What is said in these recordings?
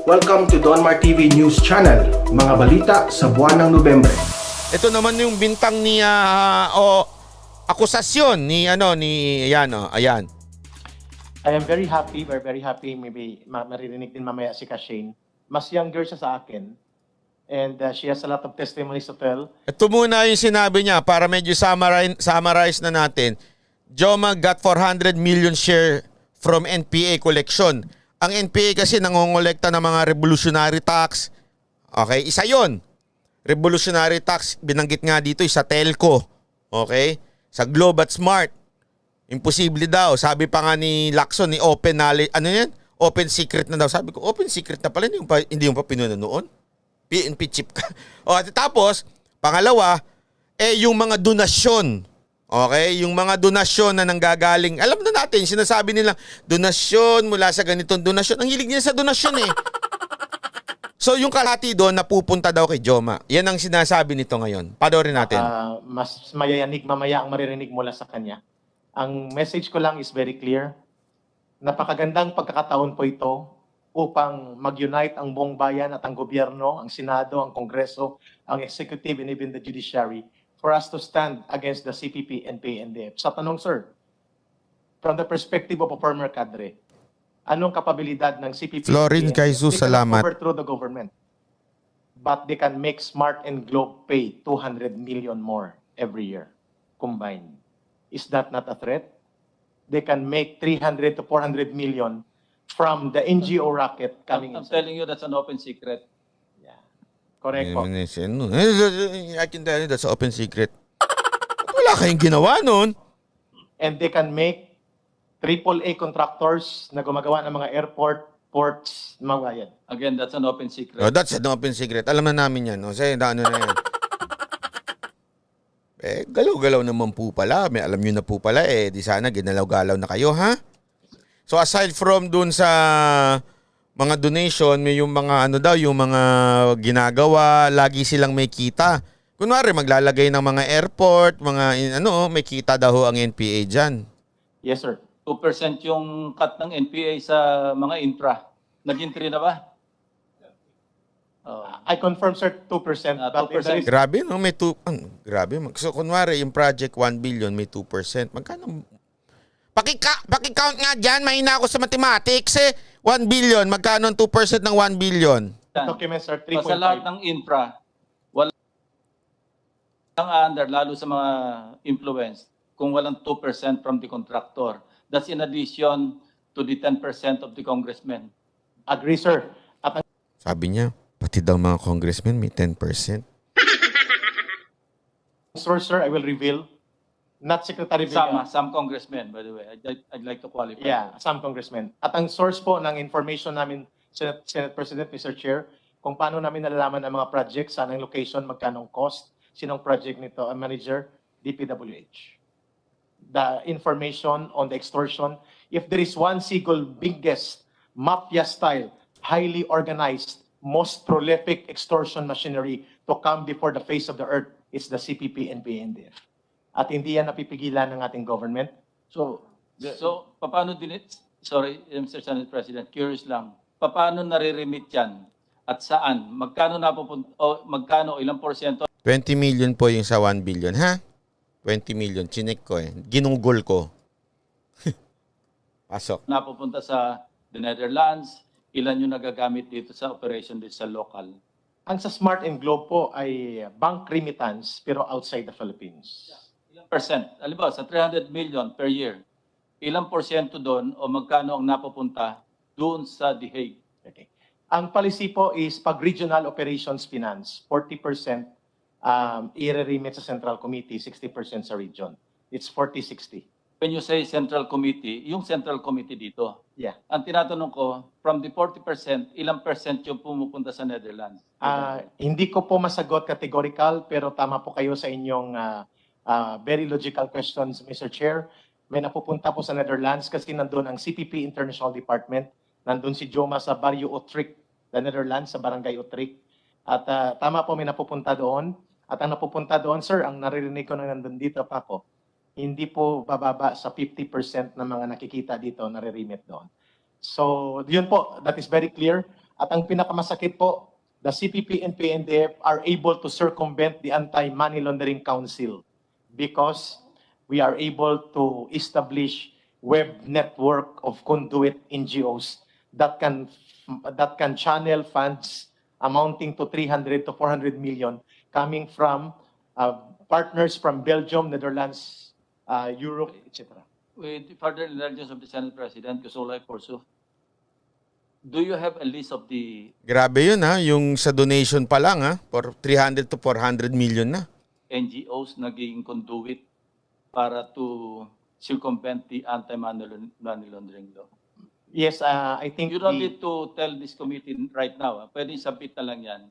Welcome to Donmar TV News Channel, mga balita sa buwan ng Nobyembre. Ito naman yung bintang ni o akusasyon ni ayan. I am very happy, we're very happy, maybe maririnig din mamaya si Kashane. Mas younger siya sa akin and she has a lot of testimonies to tell. Ito muna yung sinabi niya para medyo summarize na natin. Joma got 400 million share from NPA collection. Ang NPA kasi nangongolekta ng mga revolutionary tax. Okay, isa yon. Revolutionary tax, binanggit nga dito sa telco. Okay? Sa Globe at Smart. Imposible daw. Sabi pa nga ni Lacson, ni Open Knowledge, ano yan? Open secret na daw. Sabi ko, open secret na pala, hindi yung pa pinuno noon. PNP chip ka. O, at tapos, pangalawa, yung mga donasyon. Okay? Yung mga donasyon na nanggagaling. Alam na natin, sinasabi nila, donasyon mula sa ganitong donasyon. Ang hilig niya sa donasyon eh. So, yung kalahati doon, napupunta daw kay Joma. Yan ang sinasabi nito ngayon. Panoorin natin. Mas mayayanig mamaya ang maririnig mula sa kanya. Ang message ko lang is very clear. Napakagandang pagkakataon po ito upang mag-unite ang buong bayan at ang gobyerno, ang Senado, ang Kongreso, ang Executive and even the Judiciary for us to stand against the CPP and PNDF. Sa tanong, sir, from the perspective of a former cadre, anong kapabilidad ng CPP? Florin Caizu, salamat. They cannot overthrow the government, but they can make Smart and Globe pay 200 million more every year combined. Is that not a threat? They can make 300 to 400 million from the NGO racket coming I'm inside. telling you that's an open secret. Yeah. Correct po. I can tell you that's open secret. Wala kayong ginawa nun. And they can make AAA contractors na gumagawa ng mga airport, ports, mga yan. Again, that's an open secret. Oh, that's an open secret. Alam na namin yan. No? Kasi ano na yan. Galaw-galaw naman po pala. May alam nyo na po pala. Di sana ginalaw-galaw na kayo, ha? So aside from dun sa mga donation, may yung mga yung mga ginagawa, lagi silang may kita. Kunwari, maglalagay ng mga airport, mga may kita daw ang NPA dyan. Yes, sir. 2% yung cut ng NPA sa mga infra. Naging 3 na ba? I confirm, sir, 2%. But if there is- Grabe, no? May 2... grabe. So, kunwari, yung project 1 billion, may 2%. Magkano? Paki-count nga dyan. Mahina ako sa mathematics, 1 billion. Magkano ang 2% ng 1 billion? documents are Sa lahat 3.5. ng infra, walang under, lalo sa mga influence, kung walang 2% from the contractor. That's in addition to the 10% of the congressmen. Agree, sir. At ang Sabi niya, pati daw mga congressmen may 10%. source, sir, I will reveal. Not Secretary Villar. Some congressmen, by the way. I'd like to qualify. Yeah, some congressmen. At ang source po ng information namin, Senate President, Mr. Chair, kung paano namin nalalaman ang mga project, saan ang location, magkano ang cost, sinong project nito, ang manager, DPWH. The information on the extortion, if there is one single biggest mafia-style, highly organized, most prolific extortion machinery to come before the face of the earth, it's the CPP and PNDF. At hindi yan napipigilan ng ating government. So, paano sorry, Mr. Senate President, curious lang. Paano nare-remit yan? At saan? Magkano magkano, ilang porsyento 20 million po yung sa 1 billion, ha? 20 million. Chinek ko Ginunggol ko. Pasok. napupunta sa the Netherlands? Ilan yung nagagamit dito sa operation dito sa local? Ang sa Smart and Globe po ay bank remittance pero outside the Philippines. Ilang percent? Halimbawa, sa 300 million per year, ilang porsyento doon o magkano ang napupunta doon sa The Hague? Okay. Ang policy po is pag regional operations finance, 40% i-remit sa Central Committee, 60% sa region. It's 40-60. When you say Central Committee, yung Central Committee dito, Yeah. ang tinatanong ko, from the 40%, ilang percent yung pumupunta sa Netherlands? Hindi ko po masagot categorical pero tama po kayo sa inyong very logical questions, Mr. Chair. May napupunta po sa Netherlands kasi nandun ang CPP International Department. Nandun si Joma sa Barrio Utrecht, the Netherlands, sa Barangay Utrecht. At tama po may napupunta doon. At ang napupunta doon, sir, ang naririnig ko na nandun dito pa ako, hindi po bababa sa 50% ng mga nakikita dito na re-remit doon. So, yun po, that is very clear. At ang pinakamasakit po, the CPP and PNDF are able to circumvent the Anti-Money Laundering Council because we are able to establish web network of conduit NGOs that can channel funds amounting to 300 to 400 million coming from partners from Belgium, Netherlands, Europe, etc. With further indulgence of the Senate President, Kusolay Forso, do you have a list of the Grabe yun ha, yung sa donation pa lang ha, for 300 to 400 million na. NGOs naging conduit para to circumvent the anti-money laundering law? Yes, I think You don't need to tell this committee right now. Pwede submit na lang yan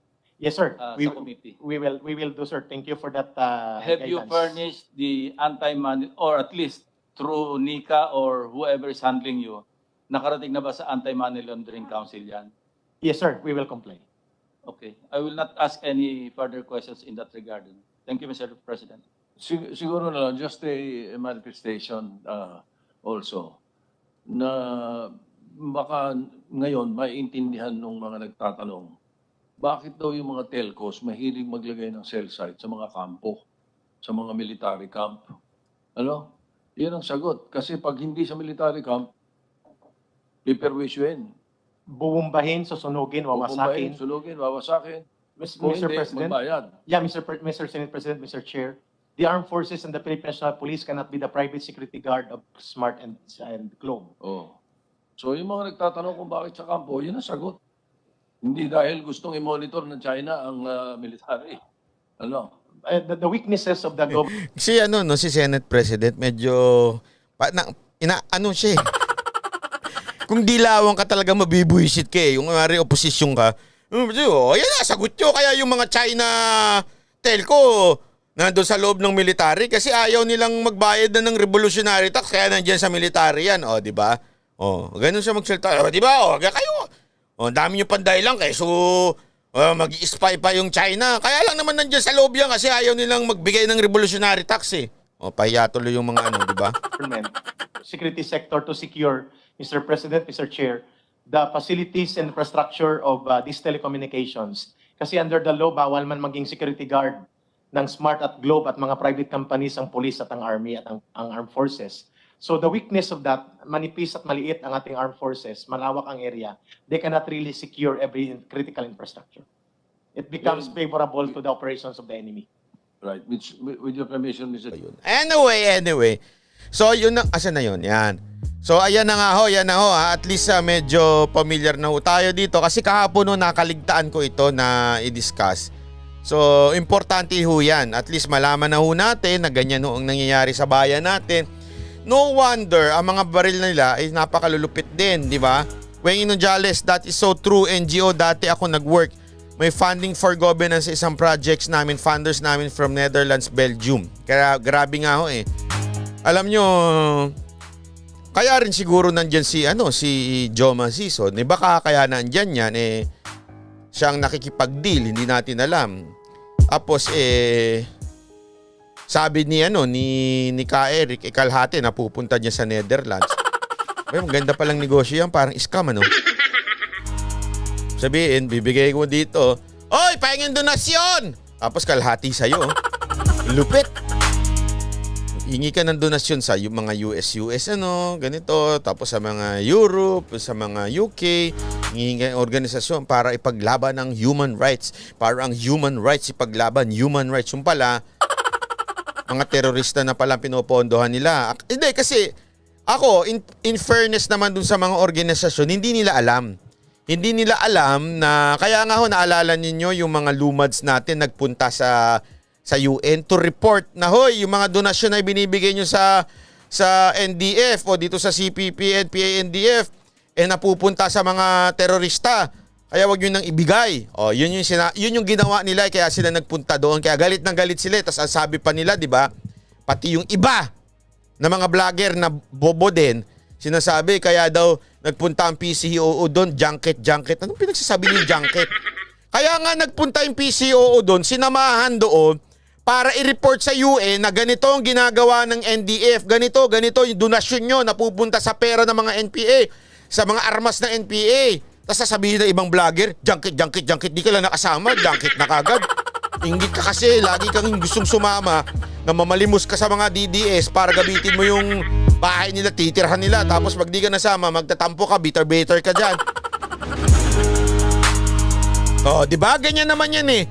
yes, sir. sa committee. We will do, sir. Thank you for that. Have you guidance. furnished the anti-money, or at least through NICA or whoever is handling you, nakarating na ba sa Anti-Money Laundering Council yan? Yes, sir. We will comply. Okay. I will not ask any further questions in that regard. Thank you, Mr. President. Siguro na lang, just a manifestation also, na baka ngayon maiintindihan ng mga nagtatanong, bakit daw yung mga telcos mahilig maglagay ng cell site sa mga kampo, sa mga military camp? Ano? Yan ang sagot. Kasi pag hindi sa military camp, piperwisyuin. Bubumbahin, susunugin, wawasakin. Sulugin, wawasakin. Kung Mr. hindi, President. magbayad. Yeah, Mr. Senate President, Mr. Chair. The armed forces and the Philippine National Police cannot be the private security guard of Smart and Globe. Oh. So yung mga nagtatanong kung bakit sa kampo, yun ang sagot. Hindi dahil gustong i-monitor ng China ang military. Ano? The weaknesses of the government. Si ano no, si Senate President medyo ano siya eh. Kung dilawang ka talaga mabibuisit ka eh, yung mari oposisyon ka. Ayan na, sagot nyo. Kaya yung mga China telco nandun sa loob ng military kasi ayaw nilang magbayad na ng revolutionary tax kaya nandiyan sa military yan. O, di ba? O, ganun siya magsalita. O, di ba? O, kayo. O, dami nyo panday lang kaya so mag-spy pa yung China. Kaya lang naman nandiyan sa loob yan kasi ayaw nilang magbigay ng revolutionary tax eh. O, pahiya tuloy yung mga ano, di ba? Security sector to secure, Mr. President, Mr. Chair, the facilities and infrastructure of these telecommunications. Kasi under the law, bawal man maging security guard ng Smart at Globe at mga private companies ang police at ang army at ang armed forces. So the weakness of that, manipis at maliit ang ating armed forces, malawak ang area, they cannot really secure every critical infrastructure. It becomes favorable to the operations of the enemy. Right. With your permission, Mr. Anyway. So, yun na, asan na yun? Yan. So, ayan na nga ho, yan na ho. Ha? At least medyo familiar na ho tayo dito. Kasi kahapon ho, nakaligtaan ko ito na i-discuss. So, importante ho yan. At least malaman na ho natin na ganyan ho ang nangyayari sa bayan natin. No wonder, ang mga baril nila ay napakalulupit din, di ba? Weng Inojales, that is so true. NGO, dati ako nag-work. May funding for governance sa isang projects namin, funders namin from Netherlands, Belgium. Kaya grabe nga ho eh. Alam nyo, kaya rin siguro nandyan si Joma Sison. Baka kaya nandyan yan siyang nakikipag-deal, hindi natin alam. Tapos sabi ni Ka Eric, kalahati na pupunta niya sa Netherlands. Maganda palang negosyo yan, parang scam ano. Sabihin, bibigay ko dito, oy, pahingin donasyon! Tapos kalahati sa'yo. Lupit. Hingi ka ng donasyon sa mga US, ganito. Tapos sa mga Europe, sa mga UK, hingi ka ng organisasyon para ipaglaban ng human rights. Para ang human rights ipaglaban, human rights. Yung pala, mga terorista na palang pinopondohan nila. Hindi, kasi ako, in fairness naman dun sa mga organisasyon, hindi nila alam. Hindi nila alam na, kaya nga ho, naalala ninyo yung mga lumads natin nagpunta sa UN to report na hoy, yung mga donasyon na binibigay nyo sa NDF o dito sa CPP and PANDF napupunta sa mga terorista. Kaya wag nyo nang ibigay. O, yun yung ginawa nila kaya sila nagpunta doon. Kaya galit ng galit sila. Tapos ang sabi pa nila, di ba? Pati yung iba na mga vlogger na bobo din, sinasabi kaya daw nagpunta ang PCOO doon, junket. Anong pinagsasabi yung junket? Kaya nga nagpunta yung PCOO doon, sinamahan doon para i-report sa UN na ganito ang ginagawa ng NDF, ganito yung donasyon nyo napupunta sa pera ng mga NPA, sa mga armas ng NPA. Tapos sasabihin ng ibang vlogger, junket, di ka lang nakasama, junket na kagad. Inggit ka kasi, lagi kang gustong sumama na mamalimos ka sa mga DDS para gamitin mo yung bahay nila, titirhan nila. Tapos pag di ka nasama, magtatampo ka, bitter ka dyan. Oh, di ba? Ganyan naman yan eh.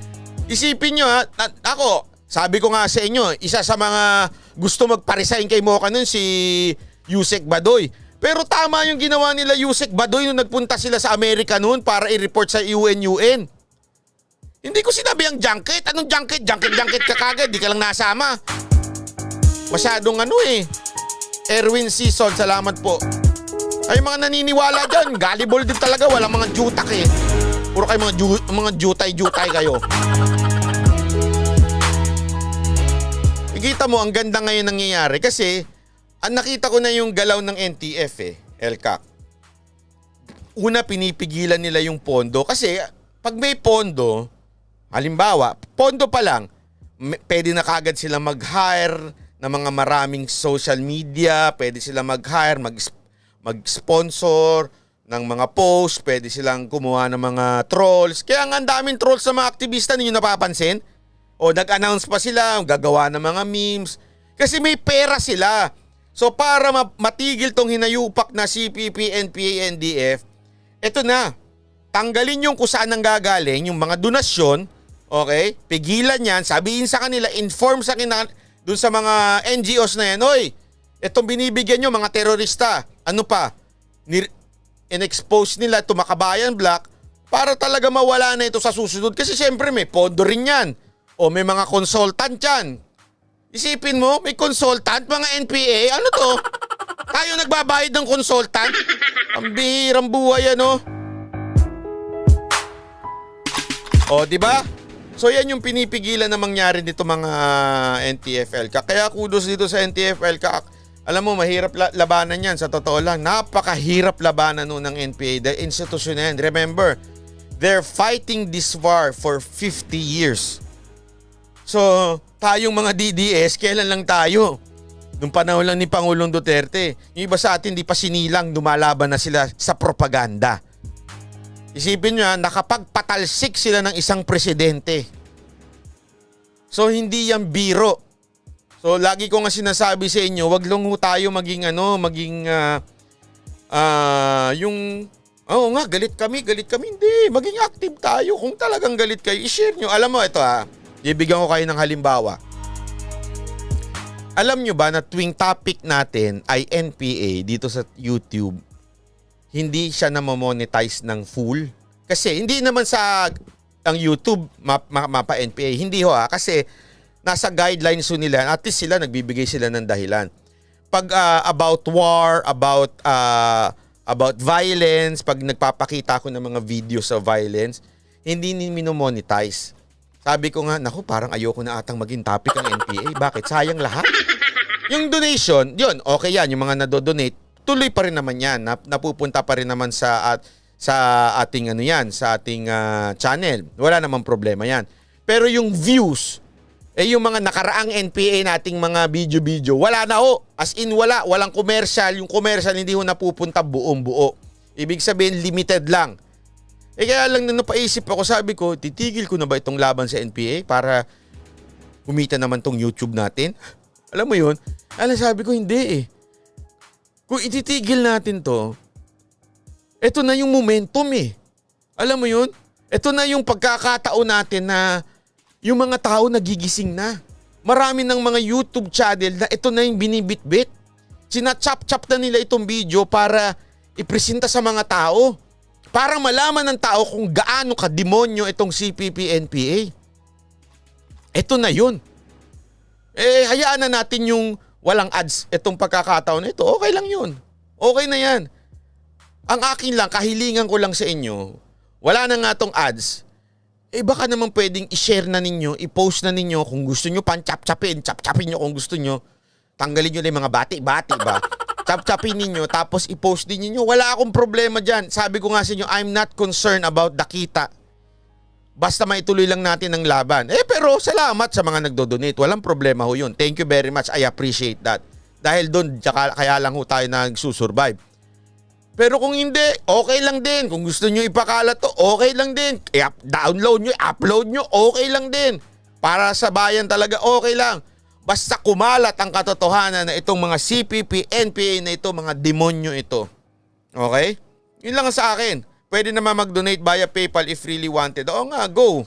Isipin nyo ha, ako, sabi ko nga sa inyo, isa sa mga gusto magpa-resign kay Mocha nun si Yusek Badoy. Pero tama yung ginawa nila Yusek Badoy nung nagpunta sila sa Amerika noon para i-report sa UN. Hindi ko sinabi ang junket. Anong junket? Junket ka kagad. Di ka lang nasama. Masyadong Erwin Season, salamat po. Ay mga naniniwala dyan, gullible din talaga. Walang mga jutak eh. Puro kayo mga jutay kayo. Ikita mo, ang ganda ngayon nangyayari kasi ang nakita ko na yung galaw ng NTF LCAC. Una, pinipigilan nila yung pondo kasi pag may pondo, halimbawa, pondo pa lang, pwede na kagad sila mag-hire ng mga maraming social media, pwede sila mag-hire, mag-sponsor ng mga posts, pwede silang kumuha ng mga trolls. Kaya nga ang daming trolls sa mga aktivista, ninyo napapansin? O nag-announce pa sila, gagawa ng mga memes. Kasi may pera sila. So para matigil tong hinayupak na CPP, NPA, NDF, eto na, tanggalin yung kung saan nang gagaling, yung mga donasyon, okay? Pigilan yan, sabihin sa kanila, inform sa kanila, dun sa mga NGOs na yan, oy, etong binibigyan nyo mga terorista, ano pa, in-expose nila ito Makabayan Black para talaga mawala na ito sa susunod. Kasi siyempre may pondo rin yan. O may mga consultant yan. Isipin mo, may consultant, mga NPA, ano to? Tayo nagbabayad ng consultant? Ang bihirang buhay O, di ba? So yan yung pinipigilan na mangyari dito mga NTF-LCAC. Kaya kudos dito sa NTF-LCAC. Alam mo, mahirap labanan yan. Sa totoo lang, napakahirap labanan nun ng NPA. The institution na yan. Remember, they're fighting this war for 50 years. So, tayong mga DDS, kailan lang tayo? Nung panahon lang ni Pangulong Duterte. Yung iba sa atin, di pa sinilang, lumalaban na sila sa propaganda. Isipin nyo, nakapagpatalsik sila ng isang presidente. So, hindi yan biro. So, lagi ko nga sinasabi sa inyo, wag lang tayo maging oo nga, galit kami. Hindi, maging active tayo. Kung talagang galit kayo, i-share nyo. Alam mo, ito ibigyan ko kayo ng halimbawa. Alam nyo ba na tuwing topic natin ay NPA dito sa YouTube, hindi siya na-monetize ng full? Kasi hindi naman sa ang YouTube mapa NPA. Hindi kasi nasa guidelines nila. At least sila, nagbibigay sila ng dahilan. Pag about war, about violence, pag nagpapakita ako ng mga videos of violence, hindi minomonetize. Sabi ko nga, naku, parang ayoko na atang maging topic ang NPA. Bakit? Sayang lahat. Yung donation, yun, okay yan. Yung mga nadodonate, tuloy pa rin naman yan. Napupunta pa rin naman sa ating sa ating channel. Wala namang problema yan. Pero yung views, yung mga nakaraang NPA nating mga video, wala na As in wala. Walang commercial. Yung commercial hindi napupunta buong buo. Ibig sabihin, limited lang. Kaya lang napaisip ako, sabi ko, titigil ko na ba itong laban sa NPA para kumita naman tong YouTube natin? Alam mo yun? Sabi ko, hindi Kung ititigil natin to, eto na yung momentum Alam mo yun? Eto na yung pagkakataon natin na yung mga tao nagigising na. Marami ng mga YouTube channel na ito na yung binibitbit. Sinachop-chop na nila itong video para ipresenta sa mga tao. Para malaman ng tao kung gaano ka-demonyo itong CPP-NPA. Ito na yun. Hayaan na natin yung walang ads itong pagkakataon na ito. Okay lang yun. Okay na yan. Ang akin lang, kahilingan ko lang sa inyo, wala na nga tong ads. Baka naman pwedeng i-share na ninyo, i-post na ninyo kung gusto nyo, chop-chopin nyo kung gusto nyo. Tanggalin nyo na yung mga bati-bati ba? Chop-chopin ninyo, tapos i-post din ninyo. Wala akong problema dyan. Sabi ko nga sa inyo, I'm not concerned about the kita. Basta maituloy lang natin ang laban. Pero salamat sa mga nagdo-donate. Walang problema ho yun. Thank you very much. I appreciate that. Dahil doon, kaya lang ho tayo nagsusurvive. Pero kung hindi, okay lang din. Kung gusto nyo ipakalat to, okay lang din. Download nyo, upload nyo, okay lang din. Para sa bayan talaga, okay lang. Basta kumalat ang katotohanan na itong mga CPP, NPA na ito, mga demonyo ito. Okay? Yun lang sa akin. Pwede naman mag-donate via PayPal if really wanted. Oo nga, go.